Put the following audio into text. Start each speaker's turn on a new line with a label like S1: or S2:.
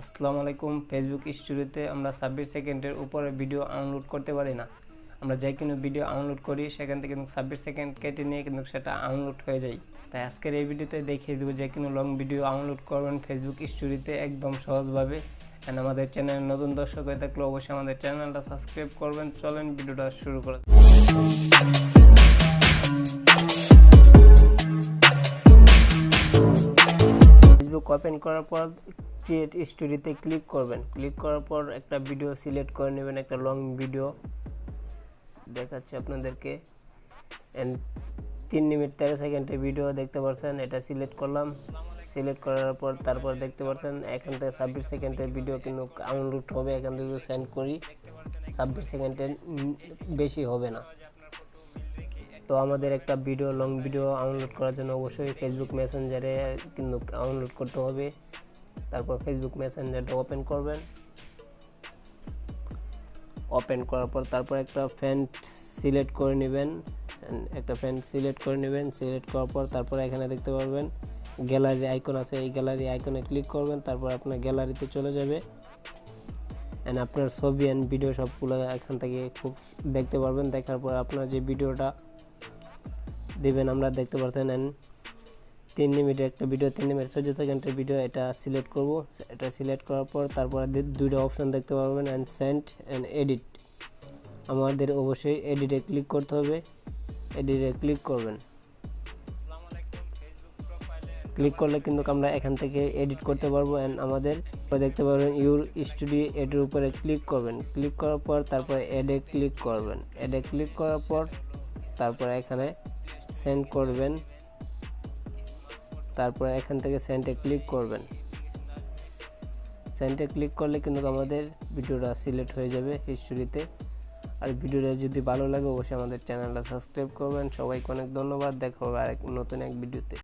S1: আসসালামু আলাইকুম। ফেসবুক স্টুডিওতে আমরা 26 সেকেন্ডের উপরে ভিডিও আনলোড করতে পারি না। আমরা যে কোনো ভিডিও আনলোড করি সেখান থেকে কিন্তু 26 সেকেন্ড কেটে নিয়ে কিন্তু সেটা আনলোড হয়ে যায়। তাই আজকের এই ভিডিওতে দেখিয়ে দেবো যে কোনো লং ভিডিও আনলোড করবেন ফেসবুক স্টুডিওতে একদম সহজভাবে। অ্যান্ড আমাদের চ্যানেলে নতুন দর্শক হয়ে থাকলে অবশ্যই আমাদের চ্যানেলটা সাবস্ক্রাইব করবেন। চলেন ভিডিওটা শুরু করা। ফেসবুক ওপেন করার পর ক্রিয়েট স্টোরিতে ক্লিক করবেন। ক্লিক করার পর একটা ভিডিও সিলেক্ট করে নেবেন, একটা লং ভিডিও দেখাচ্ছি আপনাদেরকে। এন্ড 3 মিনিট 13 সেকেন্ডের ভিডিও দেখতে পাচ্ছেন, এটা সিলেক্ট করলাম। সিলেক্ট করার পর তারপর দেখতে পাচ্ছেন এখান থেকে 26 সেকেন্ডের ভিডিও কিন্তু আনলোড হবে। এখান থেকে সেন্ড করি 26 সেকেন্ডের বেশি হবে না। তো আমাদের একটা ভিডিও লং ভিডিও আনলোড করার জন্য অবশ্যই ফেসবুক মেসেঞ্জারে কিন্তু আনলোড করতে হবে। তারপর ফেসবুক মেসেঞ্জারটা ওপেন করবেন। ওপেন করার পর তারপর একটা ফ্রেন্ড সিলেক্ট করে নেবেন। সিলেক্ট করার পর তারপর এখানে দেখতে পারবেন গ্যালারি আইকন আছে, এই গ্যালারি আইকনে ক্লিক করবেন। তারপর আপনার গ্যালারিতে চলে যাবে এন্ড আপনার ছবি এন্ড ভিডিও সবগুলো এখান থেকে খুব দেখতে পারবেন। দেখার পর আপনার যে ভিডিওটা দিবেন আমরা দেখতে পারতেন। এন্ড 3 মিনিটের একটা ভিডিও, 3 মিনিট 14 সেকেন্ডের ভিডিও, এটা সিলেক্ট করব। এটা সিলেক্ট করার পর তারপরে দুইটা অপশন দেখতে পারবেন, এন্ড সেন্ড এন্ড এডিট। আমাদের অবশ্যই এডিটে ক্লিক করতে হবে। এডিটে ক্লিক করবেন। ক্লিক করলে কিন্তু আমরা এখান থেকে এডিট করতে পারবো। এন্ড আমাদের দেখতে পারবেন ইউর স্টুডিও, এটার উপরে ক্লিক করবেন। ক্লিক করার পর তারপর এডে ক্লিক করবেন। এডে ক্লিক করার পর তারপর এখানে সেন্ড করবেন। তারপর এখান থেকে সেন্ডে ক্লিক করবেন। সেন্ডে ক্লিক করলে কিন্তু আমাদের ভিডিওটা সিলেক্ট হয়ে যাবে হিস্টোরিতে। আর ভিডিওটা যদি ভালো লাগে অবশ্যই আমাদের চ্যানেলটা সাবস্ক্রাইব করবেন। সবাইকে অনেক ধন্যবাদ। দেখা হবে আরেক নতুন এক ভিডিওতে।